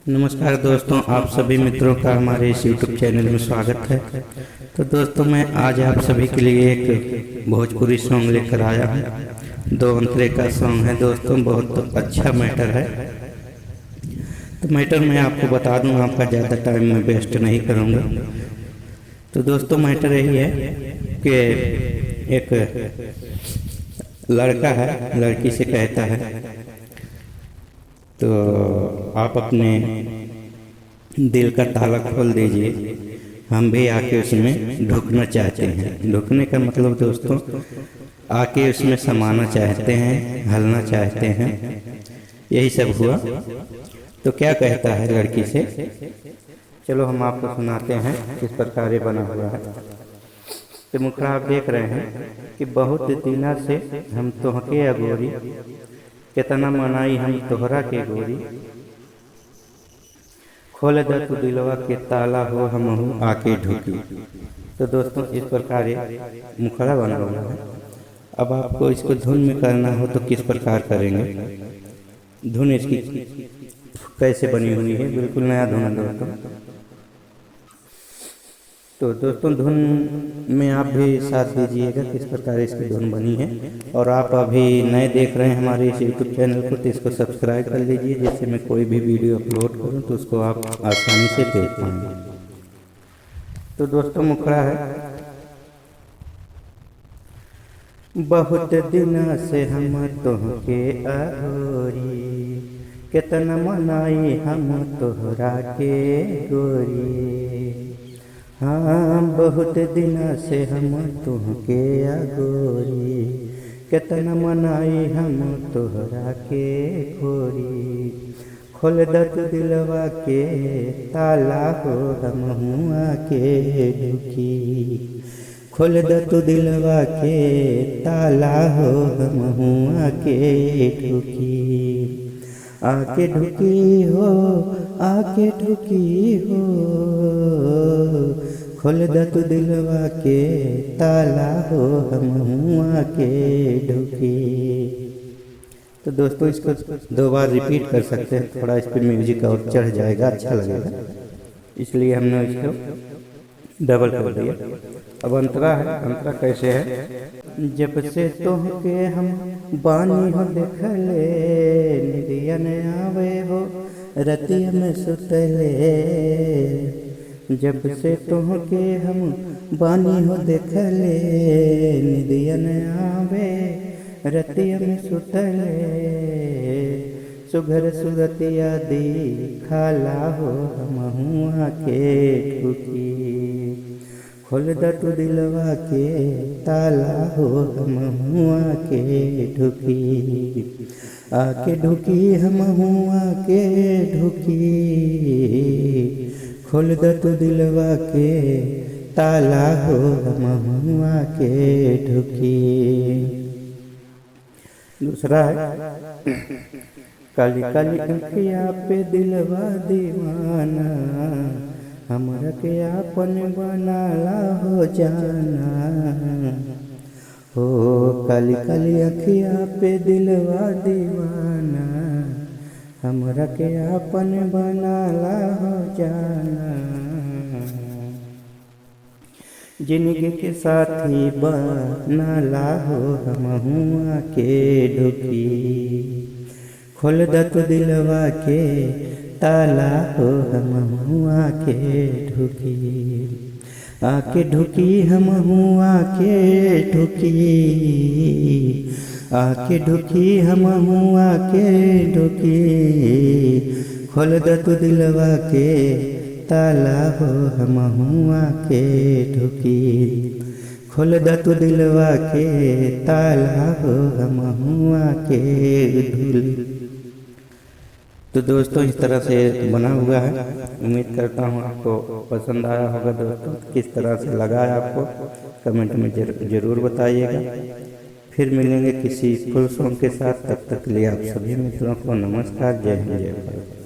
नमस्कार दोस्तों, आप सभी मित्रों का हमारे इस YouTube चैनल में स्वागत है। तो दोस्तों, मैं आज आप सभी के लिए एक भोजपुरी सॉन्ग लेकर आया हूँ। दो अंतरे का सॉन्ग है दोस्तों, बहुत अच्छा मैटर है। तो मैटर मैं आपको बता दूँ, आपका ज़्यादा टाइम मैं वेस्ट नहीं करूँगा। तो दोस्तों, मैटर यही है कि एक लड़का है, लड़की से कहता है तो आप अपने दिल का ताला खोल दीजिए, हम भी आके उसमें ढुकना चाहते हैं। ढुकने का मतलब दोस्तों, आके उसमें समाना चाहते हैं, हलना चाहते हैं, यही सब हुआ। तो क्या कहता है लड़की से, चलो हम आपको सुनाते हैं किस प्रकार ये बना हुआ है। तो मुखड़ा आप देख रहे हैं कि बहुत दिना से हम तोहके अगोरी, कितना मनाई हम तोहरा के गोरी, खोल दे तू दिलवा के ताला हो हमहू आके ढुकी। तो दोस्तों, इस प्रकार मुखड़ा बना हुआ है। अब आपको इसको धुन में करना हो तो किस प्रकार करेंगे, धुन इसकी कैसे बनी हुई है, बिल्कुल नया धुन है दोस्तों। तो दोस्तों, धुन में आप भी साथ दीजिएगा किस प्रकार इसकी धुन बनी है। और आप अभी नए देख रहे हैं हमारे इस YouTube चैनल को, तो इसको सब्सक्राइब कर लीजिए, जिससे मैं कोई भी वीडियो अपलोड करूं तो उसको आप आसानी से देख पाएंगे। तो दोस्तों, मुखड़ा है, बहुत दिन से हम तोहके अगोरी, कितना मनाई हम तोहरा के गोरी। हाँ, बहुत दिन से हम तुहके अगोरी, कितना मनाई हम तोहरा के गोरी। खोल दे तू दिलवा के ताला हो हमहू आके ढुकी, खोल दे तू दिलवा के ताला हो हमहू आके ढुकी। आके ढुकी हो, आके ढुकी हो, खोल दे तू दिलवा के ताला हो हमहू आके ढुकी। तो दोस्तों, इसको दो बार रिपीट कर सकते हैं, थोड़ा इस पर म्यूजिक और चढ़ जाएगा, अच्छा लगेगा, इसलिए हमने इसको डबल कर दिया। अब अंतरा है, अंतरा कैसे है, जब से तोहके हम बानी हो देखले, निदिया ने आवे हो रतिया में सुतले। जब से तोहके हम बानी हो देखले, निदिया ने आवे रतिया में सुतले। सुघर सुरतिया दिखाला हो हमहू आके ढुकी, खोल दे तू दिलवा के ताला हो हमहू आके ढुकी। आके ढुकी हमहू आके ढुकी, खोल दे तू दिलवा के ताला हो हमहू आके ढुकी। दूसरा है, काली काली अंखिया पे दिलवा दीवाना, हमरा के आपन बनाला हो जाना। हो काली काली अखिया पे दिलवा दीवाना, हमरा के आपन बनाला हो जाना। जिंदगी के साथी बनाला हो हमहू आके ढुकी, खोल दे तू दिलवा के ताला हो हमहू आके ढुकी। आके ढुकी हमहू आके ढुकी, आके ढुकी हमहू आके ढुकी। खोल दे तू दिलवा के ताला हो हमहू आके ढुकी, खोल दे तू दिलवा के ताला हो हमहू आके ढुकी। तो दोस्तों, इस तरह से बना हुआ है। उम्मीद करता हूँ आपको पसंद आया होगा दोस्तों। किस तरह से लगा है आपको कमेंट में ज़रूर बताइएगा। फिर मिलेंगे किसी फुल सॉन्ग के साथ, तब तक के लिए आप सभी मित्रों को नमस्कार, जय हिंद, जय भारत।